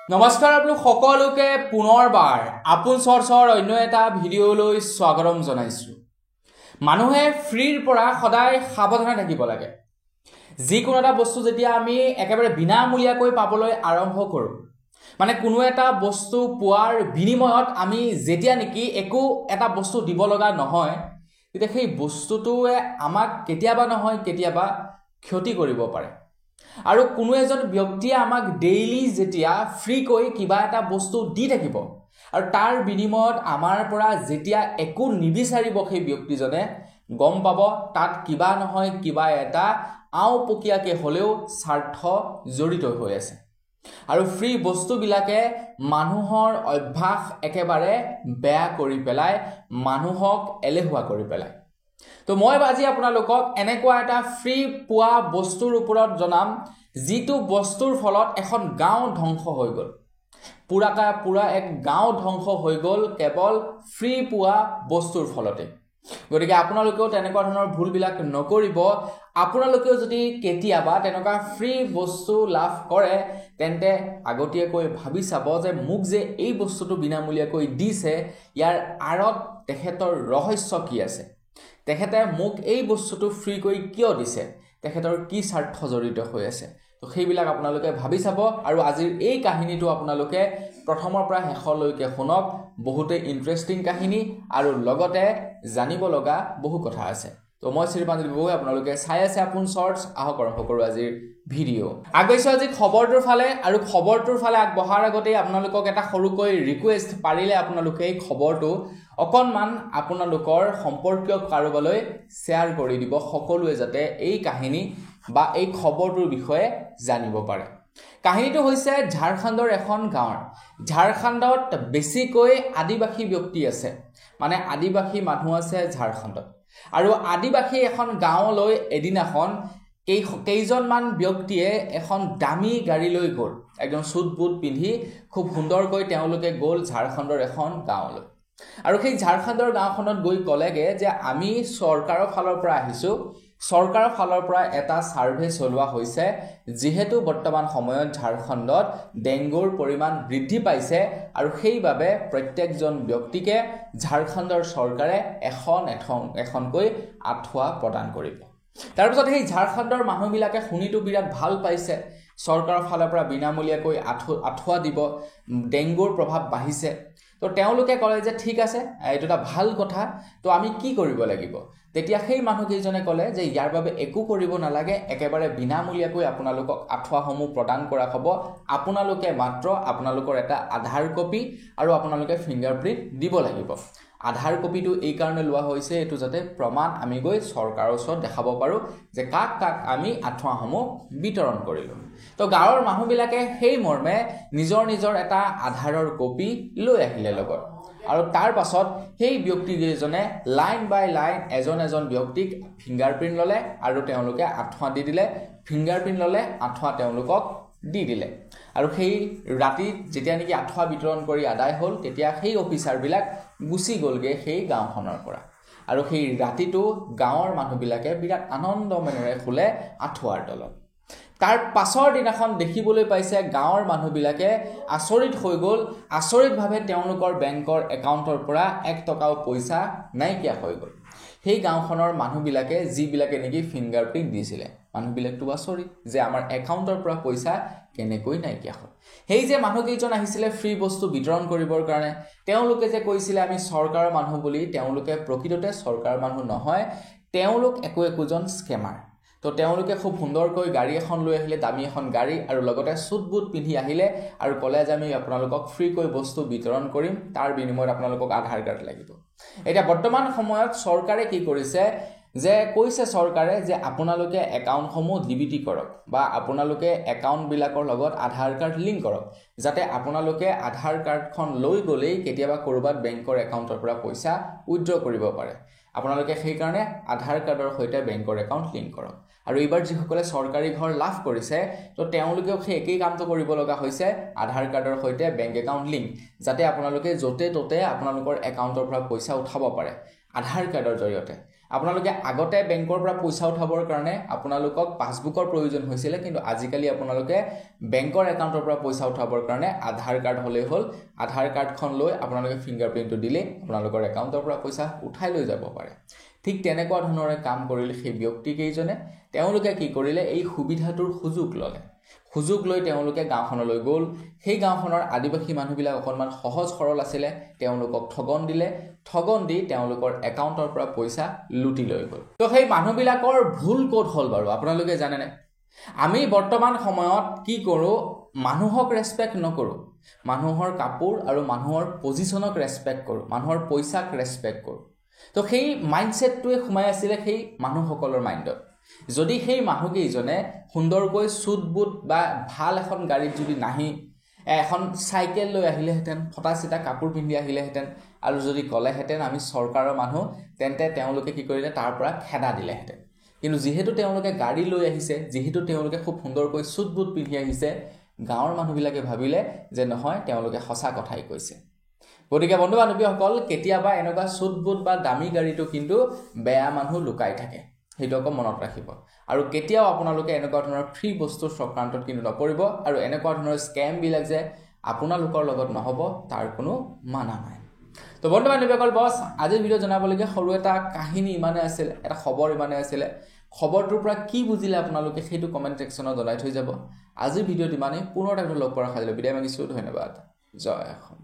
নমস্কাৰ আপোনালোক সকলোকে পুনৰবাৰ আপোন চৰ্চৰ অন্য এটা ভিডিঅ'লৈ স্বাগতম জনাইছোঁ। মানুহে ফ্ৰীৰ পৰা সদায় সাৱধানে থাকিব লাগে। যিকোনো এটা বস্তু যেতিয়া আমি একেবাৰে বিনামূলীয়াকৈ পাবলৈ আৰম্ভ কৰোঁ, মানে কোনো এটা বস্তু পোৱাৰ বিনিময়ত আমি যেতিয়া নেকি একো এটা বস্তু দিব লগা নহয়, তেতিয়া সেই বস্তুটোৱে আমাক কেতিয়াবা নহয় কেতিয়াবা ক্ষতি কৰিব পাৰে। আৰু কোনো এজন ব্যক্তিয়ে আমাক ডেইলি যেতিয়া ফ্ৰীকৈ কিবা এটা বস্তু দি থাকিব আৰু তাৰ বিনিময়ত আমাৰ পৰা যেতিয়া একো নিবিচাৰিব, সেই ব্যক্তিজনে গম পাব তাত কিবা নহয় কিবা এটা আওপকীয়াকৈ হ'লেও স্বাৰ্থ জড়িত হৈ আছে। আৰু ফ্ৰী বস্তুবিলাকে মানুহৰ অভ্যাস একেবাৰে বেয়া কৰি পেলায়, মানুহক এলেহুৱা কৰি পেলায়। তো মই আজি আপোনালোকক এনেকুৱা এটা ফ্ৰী পোৱা বস্তুৰ ওপৰত জনাম, যিটো বস্তুৰ ফলত এখন গাঁও ধ্বংস হৈ গ'ল। পুৰা এক গাঁও ধ্বংস হৈ গ'ল কেৱল ফ্ৰী পোৱা বস্তুৰ ফলতে। গতিকে আপোনালোকেও তেনেকুৱা ধৰণৰ ভুলবিলাক নকৰিব। আপোনালোকেও যদি কেতিয়াবা তেনেকুৱা ফ্ৰী বস্তু লাভ কৰে, তেন্তে আগতীয়াকৈ ভাবি চাব যে মোক যে এই বস্তুটো বিনামূলীয়াকৈ দিছে, ইয়াৰ আঁৰত তেখেতৰ ৰহস্য কি আছে, তেখেতে মোক এই বস্তুটো ফ্ৰীকৈ কিয় দিছে, তেখেতৰ কি স্বাৰ্থ জড়িত হৈ আছে। তো সেইবিলাক আপোনালোকে ভাবি চাব। আৰু আজিৰ এই কাহিনীটো আপোনালোকে প্ৰথমৰ পৰা শেষলৈকে শুনক। বহুতে ইণ্টাৰেষ্টিং কাহিনী আৰু লগতে জানিব লগা বহু কথা আছে। তো মই শ্ৰীপাঞ্জিত গগৈ, আপোনালোকে চাই আছে আপোন চৰ্টছ। আহক আৰম্ভ কৰোঁ আজিৰ ভিডিঅ'। আগবাঢ়িছোঁ আজি খবৰটোৰ ফালে, আৰু খবৰটোৰ ফালে আগবঢ়াৰ আগতেই আপোনালোকক এটা সৰুকৈ ৰিকুৱেষ্ট, পাৰিলে আপোনালোকে এই খবৰটো অকণমান আপোনালোকৰ সম্পৰ্কীয় কাৰোবালৈ শ্বেয়াৰ কৰি দিব, সকলোৱে যাতে এই কাহিনী বা এই খবৰটোৰ বিষয়ে জানিব পাৰে। কাহিনীটো হৈছে ঝাৰখণ্ডৰ এখন গাঁৱৰ। ঝাৰখণ্ডত বেছিকৈ আদিবাসী ব্যক্তি আছে, মানে আদিবাসী মানুহ আছে ঝাৰখণ্ডত। আৰু আদিবাসী এখন গাঁৱলৈ এদিনাখন কেইজনমান ব্যক্তিয়ে এখন দামী গাড়ী লৈ গ'ল, একদম চুট বুট পিন্ধি খুব সুন্দৰকৈ তেওঁলোকে গ'ল ঝাৰখণ্ডৰ এখন গাঁৱলৈ। আৰু সেই ঝাৰখণ্ডৰ গাঁওখনত গৈ ক'লেগৈ যে আমি চৰকাৰৰ ফালৰ পৰা আহিছোঁ, চৰকাৰৰ ফালৰ পৰা এটা ছাৰ্ভে চলোৱা হৈছে, যিহেতু বৰ্তমান সময়ত ঝাৰখণ্ডত ডেংগুৰ পৰিমাণ বৃদ্ধি পাইছে, আৰু সেইবাবে প্ৰত্যেকজন ব্যক্তিকে ঝাৰখণ্ডৰ চৰকাৰে এখনকৈ আঁঠুৱা প্ৰদান কৰিব। তাৰপিছত সেই ঝাৰখণ্ডৰ মানুহবিলাকে শুনিতো বিৰাট ভাল পাইছে, চৰকাৰৰ ফালৰ পৰা বিনামূলীয়াকৈ আঁঠুৱা দিব, ডেংগুৰ প্ৰভাৱ বাঢ়িছে। তো তেওঁলোকে ক'লে যে ঠিক আছে, এইটো এটা ভাল কথা, তো আমি কি কৰিব লাগিব। তেতিয়া সেই মানুহকেইজনে ক'লে যে ইয়াৰ বাবে একো কৰিব নালাগে, একেবাৰে বিনামূলীয়াকৈ আপোনালোকক আঁঠুৱাসমূহ প্ৰদান কৰা হ'ব। আপোনালোকে মাত্ৰ আপোনালোকৰ এটা আধাৰ কপি আৰু আপোনালোকে ফিংগাৰপ্ৰিণ্ট দিব লাগিব। আধাৰ কপিটো এই কাৰণে লোৱা হৈছে, এইটো যাতে প্ৰমাণ আমি গৈ চৰকাৰৰ ওচৰত দেখাব পাৰোঁ যে কাক কাক আমি আঁঠুৱাসমূহ বিতৰণ কৰিলোঁ। তো গাঁৱৰ মানুহবিলাকে সেই মৰ্মে নিজৰ এটা আধাৰৰ কপি লৈ আহিলে লগত। আৰু তাৰ পাছত সেই ব্যক্তিকেইজনে লাইন বাই লাইন এজন ব্যক্তিক ফিংগাৰপ্ৰিণ্ট ল'লে, আৰু তেওঁলোকে আঁঠুৱা দি দিলে। ফিংগাৰপ্ৰিণ্ট ল'লে, আঁঠুৱা তেওঁলোকক দি দিলে। আৰু সেই ৰাতি যেতিয়া নেকি আঁঠুৱা বিতৰণ কৰি আদায় হ'ল, তেতিয়া সেই অফিচাৰবিলাক গুচি গ'লগৈ সেই গাঁওখনৰ পৰা। আৰু সেই ৰাতিটো গাঁৱৰ মানুহবিলাকে বিৰাট আনন্দ মনেৰে শুলে আঁঠুৱাৰ তলত। তাৰ পাছৰ দিনাখন দেখিবলৈ পাইছে গাঁৱৰ মানুহবিলাকে আচৰিত হৈ গ'ল, আচৰিতভাৱে তেওঁলোকৰ বেংকৰ একাউণ্টৰ পৰা 1 টকাও পইচা নাইকিয়া হৈ গ'ল। সেই গাঁওখনৰ মানুহবিলাকে যিবিলাকে নেকি ফিংগাৰপ্ৰিণ্ট দিছিলে, মানুহবিলাকটো আচৰিত যে আমাৰ একাউণ্টৰ পৰা পইচা কেনেকৈ নাইকিয়া হ'ল। সেই যে মানুহকেইজন আহিছিলে ফ্ৰী বস্তু বিতৰণ কৰিবৰ কাৰণে, তেওঁলোকে যে কৈছিলে আমি চৰকাৰৰ মানুহ বুলি, তেওঁলোকে প্ৰকৃততে চৰকাৰৰ মানুহ নহয়, তেওঁলোক একোজন স্কেমাৰ। তো তেওঁলোকে খুব সুন্দৰকৈ গাড়ী এখন লৈ আহিলে, দামী এখন গাড়ী, আৰু লগতে চুট বুট পিন্ধি আহিলে আৰু ক'লে যে আমি আপোনালোকক ফ্ৰীকৈ বস্তু বিতৰণ কৰিম, তাৰ বিনিময়ত আপোনালোকক আধাৰ কাৰ্ড লাগিব। এতিয়া বৰ্তমান সময়ত চৰকাৰে কি কৰিছে, যে কৈছে চৰকাৰে যে আপোনালোকে একাউণ্টসমূহ ডিবিটি কৰক, বা আপোনালোকে একাউণ্টবিলাকৰ লগত আধাৰ কাৰ্ড লিংক কৰক, যাতে আপোনালোকে আধাৰ কাৰ্ডখন লৈ গ'লেই কেতিয়াবা ক'ৰবাত বেংকৰ একাউণ্টৰ পৰা পইচা উইথড্ৰ কৰিব পাৰে। আপোনালোকে সেইকাৰণে আধাৰ কাৰ্ডৰ সৈতে বেংকৰ একাউণ্ট লিংক কৰক। আৰু এইবাৰ যিসকলে চৰকাৰী ঘৰ লাভ কৰিছে, তো তেওঁলোকেও সেই একেই কামটো কৰিব লগা হৈছে, আধাৰ কাৰ্ডৰ সৈতে বেংক একাউণ্ট লিংক, যাতে আপোনালোকে য'তে ত'তে আপোনালোকৰ একাউণ্টৰ পৰা পইচা উঠাব পাৰে আধাৰ কাৰ্ডৰ জৰিয়তে। আপোনালোকে আগতে বেংকৰ পৰা পইচা উঠাবৰ কাৰণে আপোনালোকক পাছবুকৰ প্ৰয়োজন হৈছিল কিন্তু আজিকালি আপোনালোকে বেংকৰ একাউণ্টৰ পৰা পইচা উঠাবৰ কাৰণে আধাৰ কাৰ্ড হ'লেই হ'ল আধাৰ কাৰ্ডখন লৈ আপোনালোকে ফিংগাৰপ্ৰিণ্টটো দিলে আপোনালোকৰ একাউণ্টৰ পৰা পইচা উঠাই লৈ যাব পাৰে ঠিক তেনেকুৱা ধৰণৰে কাম কৰিলে সেই ব্যক্তি কেইজনে তেওঁলোকে কি কৰিলে এই সুবিধাটোৰ সুযোগ লৈ তেওঁলোকে গাঁওখনলৈ গ'ল সেই গাঁওখনৰ আদিবাসী মানুহবিলাক অকণমান সহজ সৰল আছিলে তেওঁলোকক ঠগন দি তেওঁলোকৰ একাউণ্টৰ পৰা পইচা লুটি লৈ গ'ল তো সেই মানুহবিলাকৰ ভুল ক'ত হ'ল বাৰু আপোনালোকে জানেনে আমি বৰ্তমান সময়ত কি কৰোঁ মানুহক ৰেছপেক্ট নকৰোঁ মানুহৰ কাপোৰ আৰু মানুহৰ পজিশ্যনক ৰেছপেক্ট কৰোঁ মানুহৰ পইচাক ৰেছপেক্ট কৰোঁ তো সেই মাইণ্ডছেটটোৱে সোমাই আছিলে সেই মানুহসকলৰ মাইণ্ডত যদি সেই মানুহকেইজনে সুন্দৰকৈ চুট বুট বা ভাল এখন গাড়ীত যদি নাহি এখন চাইকেল লৈ আহিলেহেঁতেন ফটা চিটা কাপোৰ পিন্ধি আহিলেহেঁতেন আৰু যদি ক'লেহেঁতেন আমি চৰকাৰৰ মানুহ তেন্তে তেওঁলোকে কি কৰিলে তাৰ পৰা খেদা দিলেহেঁতেন কিন্তু যিহেতু তেওঁলোকে গাড়ী লৈ আহিছে যিহেতু তেওঁলোকে খুব সুন্দৰকৈ চুট বুট পিন্ধি আহিছে গাঁৱৰ মানুহবিলাকে ভাবিলে যে নহয় তেওঁলোকে সঁচা কথাই কৈছে গতিকে বন্ধু বান্ধৱীসকল কেতিয়াবা এনেকুৱা চুট বুট বা দামী গাড়ীটো কিন্তু বেয়া মানুহ লুকাই থাকে সেইটো আকৌ মনত ৰাখিব আৰু কেতিয়াও আপোনালোকে এনেকুৱা ধৰণৰ ফ্ৰী বস্তুৰ চক্ৰান্তত কিন্তু নপৰিব আৰু এনেকুৱা ধৰণৰ স্কেমবিলাক যে আপোনালোকৰ লগত নহ'ব তাৰ কোনো মানা নাই তো বন্ধু বান্ধৱীসকল বছ আজিৰ ভিডিঅ' জনাবলগীয়া সৰু এটা কাহিনী ইমানে আছিলে এটা খবৰ ইমানে আছিলে খবৰটোৰ পৰা কি বুজিলে আপোনালোকে সেইটো কমেণ্ট ছেকশ্যনত জনাই থৈ যাব আজিৰ ভিডিঅ'ত ইমানেই পুনৰ এটা লগ কৰাৰ সাজলৈ বিদায় মাগিছোঁ ধন্যবাদ জয় অসম